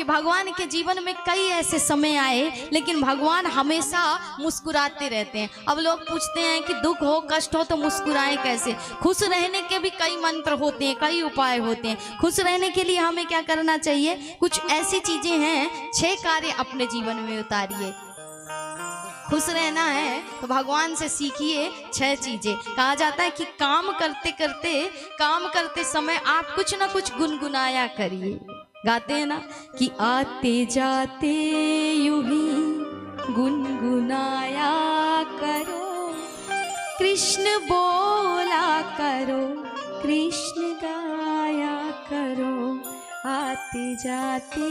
कि भगवान के जीवन में कई ऐसे समय आए, लेकिन भगवान हमेशा मुस्कुराते रहते हैं। अब लोग पूछते हैं कि दुख हो कष्ट हो तो मुस्कुराएं कैसे। खुश रहने के भी कई मंत्र होते हैं, कई उपाय होते हैं। खुश रहने के लिए हमें क्या करना चाहिए? कुछ ऐसी चीजें हैं, 6 कार्य अपने जीवन में उतारिए। खुश रहना है तो भगवान से सीखिए 6 चीजें। कहा जाता है कि काम करते समय आप कुछ ना कुछ गुनगुनाया करिए। गाते हैं ना कि आते जाते यूं ही गुनगुनाया करो, कृष्ण बोला करो, कृष्ण गाया करो, आते जाते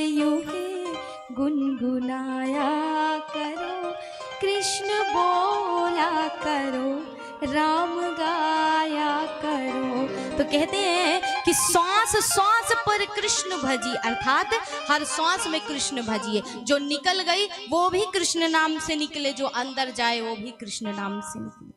यूं ही गुनगुनाया करो, कृष्ण बोला करो, राम गाया करो। तो कहते हैं कि श्वास श्वास पर कृष्ण भजी, अर्थात हर श्वास में कृष्ण भजिए। जो निकल गई वो भी कृष्ण नाम से निकले, जो अंदर जाए वो भी कृष्ण नाम से निकले।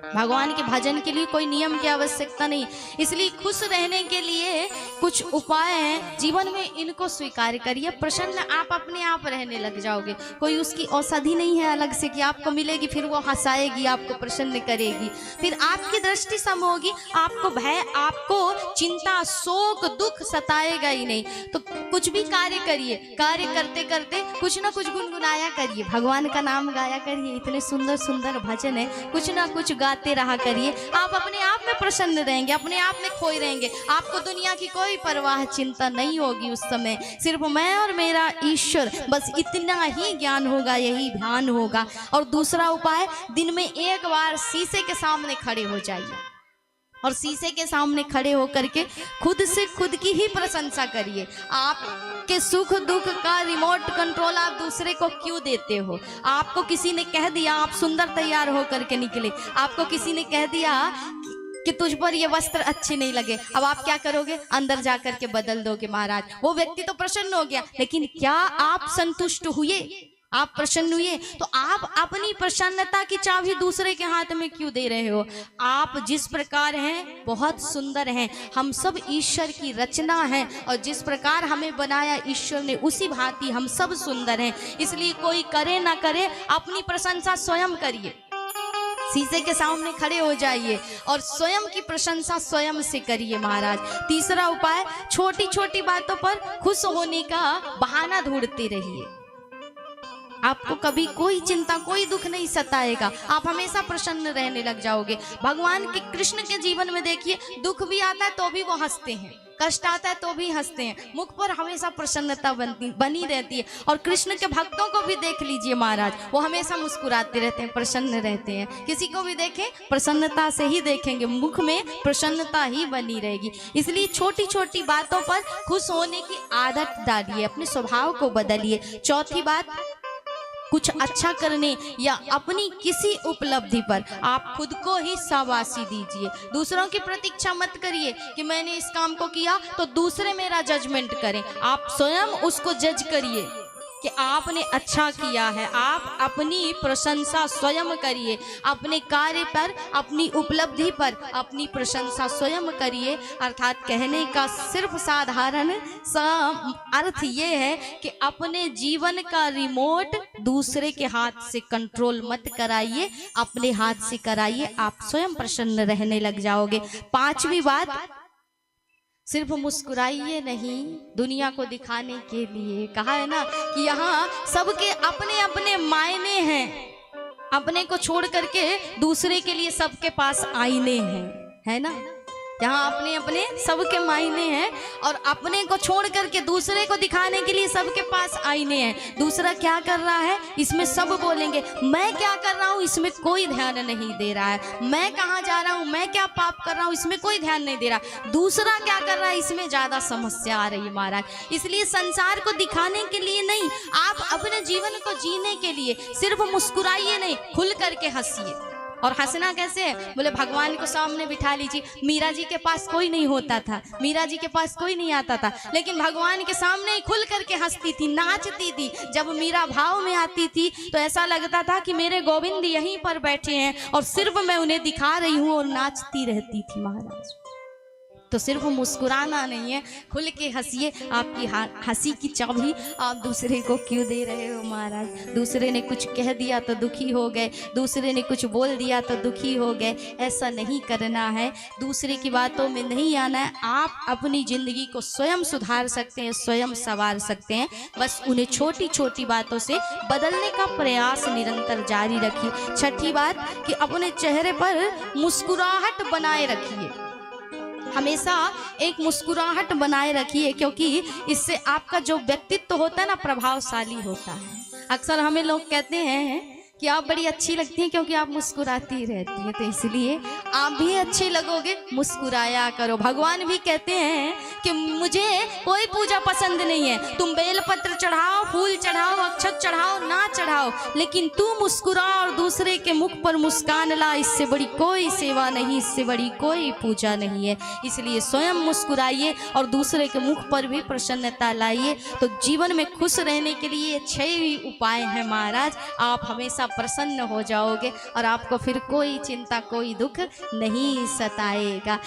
भगवान के भजन के लिए कोई नियम की आवश्यकता नहीं। इसलिए खुश रहने के लिए कुछ उपाय हैं जीवन में, इनको स्वीकार करिए। प्रसन्न आप अपने आप रहने लग जाओगे। कोई उसकी औषधि नहीं है अलग से कि आपको मिलेगी फिर वो हंसाएगी, आपको प्रसन्न करेगी, फिर आपकी दृष्टि सम होगी, आपको भय, आपको चिंता, शोक, दुख सताएगा ही नहीं। तो कुछ भी कार्य करिए, कार्य करते करते कुछ ना कुछ गुनगुनाया करिए, भगवान का नाम गाया करिए। इतने सुंदर सुंदर भजन है, कुछ ना कुछ गाते रहा करिए। आप अपने आप में प्रसन्न रहेंगे, अपने आप में खोए रहेंगे। आपको दुनिया की कोई परवाह चिंता नहीं होगी। उस समय सिर्फ मैं और मेरा ईश्वर, बस इतना ही ज्ञान होगा, यही ध्यान होगा। और दूसरा उपाय, दिन में एक बार शीशे के सामने खड़े हो जाइए और शीशे के सामने खड़े होकर के खुद से खुद की ही प्रशंसा करिए। आपके सुख दुख का रिमोट कंट्रोल आप दूसरे को क्यों देते हो? आपको किसी ने कह दिया आप सुंदर तैयार होकर के निकले, आपको किसी ने कह दिया कि तुझ पर ये वस्त्र अच्छे नहीं लगे, अब आप क्या करोगे? अंदर जाकर के बदल दोगे महाराज। वो व्यक्ति तो प्रसन्न हो गया, लेकिन क्या आप संतुष्ट हुए? आप प्रसन्न हुए? तो आप अपनी प्रसन्नता की चाबी दूसरे के हाथ में क्यों दे रहे हो? आप जिस प्रकार हैं बहुत सुंदर हैं। हम सब ईश्वर की रचना है और जिस प्रकार हमें बनाया ईश्वर ने उसी भांति हम सब सुंदर हैं। इसलिए कोई करे ना करे, अपनी प्रशंसा स्वयं करिए। शीशे के सामने खड़े हो जाइए और स्वयं की प्रशंसा स्वयं से करिए महाराज। तीसरा उपाय, छोटी छोटी बातों पर खुश होने का बहाना ढूंढते रहिए। आपको कभी कोई चिंता, कोई दुख नहीं सताएगा, आप हमेशा प्रसन्न रहने लग जाओगे। भगवान के कृष्ण के जीवन में देखिए, दुख भी आता है तो भी वो हंसते हैं, कष्ट आता है तो भी हंसते हैं, मुख पर हमेशा प्रसन्नता बनी रहती है। और कृष्ण के भक्तों को भी देख लीजिए महाराज, वो हमेशा मुस्कुराते रहते हैं, प्रसन्न रहते हैं। किसी को भी देखें प्रसन्नता से ही देखेंगे, मुख में प्रसन्नता ही बनी रहेगी। इसलिए छोटी छोटी बातों पर खुश होने की आदत डालिए, अपने स्वभाव को बदलिए। चौथी बात, कुछ अच्छा करने या अपनी किसी उपलब्धि पर आप खुद को ही शाबाशी दीजिए। दूसरों की प्रतीक्षा मत करिए कि मैंने इस काम को किया तो दूसरे मेरा जजमेंट करें। आप स्वयं उसको जज करिए कि आपने अच्छा किया है। आप अपनी प्रशंसा स्वयं करिए, अपने कार्य पर, अपनी उपलब्धि पर अपनी प्रशंसा स्वयं करिए। अर्थात कहने का सिर्फ साधारण सा अर्थ ये है कि अपने जीवन का रिमोट दूसरे के हाथ से कंट्रोल मत कराइए, अपने हाथ से कराइए, आप स्वयं प्रसन्न रहने लग जाओगे। पांचवी बात, सिर्फ मुस्कुराइए नहीं दुनिया को दिखाने के लिए। कहा है ना कि यहाँ सबके अपने अपने मायने हैं, अपने को छोड़ करके दूसरे के लिए सबके पास आईने हैं, है ना। यहाँ अपने अपने सबके मायने हैं और अपने को छोड़ करके दूसरे को दिखाने के लिए सबके पास आईने हैं। दूसरा क्या कर रहा है इसमें सब बोलेंगे, मैं क्या कर रहा हूँ इसमें कोई ध्यान नहीं दे रहा है, मैं कहाँ जा रहा हूँ, मैं क्या पाप कर रहा हूँ इसमें कोई ध्यान नहीं दे रहा, दूसरा क्या कर रहा है इसमें ज्यादा समस्या आ रही है महाराज। इसलिए संसार को दिखाने के लिए नहीं, आप अपने जीवन को जीने के लिए सिर्फ मुस्कुराइए नहीं, खुल करके हंसिए। और हंसना कैसे है? बोले भगवान को सामने बिठा लीजिए। मीरा जी के पास कोई नहीं होता था, मीरा जी के पास कोई नहीं आता था, लेकिन भगवान के सामने ही खुल करके हंसती थी, नाचती थी। जब मीरा भाव में आती थी तो ऐसा लगता था कि मेरे गोविंद यहीं पर बैठे हैं और सिर्फ मैं उन्हें दिखा रही हूँ और नाचती रहती थी महाराज। तो सिर्फ मुस्कुराना नहीं है, खुल के हंसिए। आपकी हंसी की चाबी आप दूसरे को क्यों दे रहे हो महाराज? दूसरे ने कुछ कह दिया तो दुखी हो गए, दूसरे ने कुछ बोल दिया तो दुखी हो गए। ऐसा नहीं करना है, दूसरे की बातों में नहीं आना है। आप अपनी ज़िंदगी को स्वयं सुधार सकते हैं, स्वयं संवार सकते हैं। बस उन्हें छोटी छोटी बातों से बदलने का प्रयास निरंतर जारी रखिए। छठी बात कि अपने चेहरे पर मुस्कुराहट बनाए रखिए, हमेशा एक मुस्कुराहट बनाए रखिए, क्योंकि इससे आपका जो व्यक्तित्व होता है ना, प्रभावशाली होता है। अक्सर हमें लोग कहते हैं कि आप बड़ी अच्छी लगती हैं क्योंकि आप मुस्कुराती रहती हैं, तो इसलिए आप भी अच्छी लगोगे, मुस्कुराया करो। भगवान भी कहते हैं कि मुझे कोई पूजा पसंद नहीं है, तुम बेलपत्र चढ़ाओ, फूल चढ़ाओ, अक्षत चढ़ाओ, ना चढ़ाओ, लेकिन तू मुस्कुरा और दूसरे के मुख पर मुस्कान ला, इससे बड़ी कोई सेवा नहीं, इससे बड़ी कोई पूजा नहीं है। इसलिए स्वयं मुस्कुराइए और दूसरे के मुख पर भी प्रसन्नता लाइए। तो जीवन में खुश रहने के लिए 6 उपाय हैं महाराज। आप हमेशा प्रसन्न हो जाओगे और आपको फिर कोई चिंता, कोई दुख नहीं सताएगा।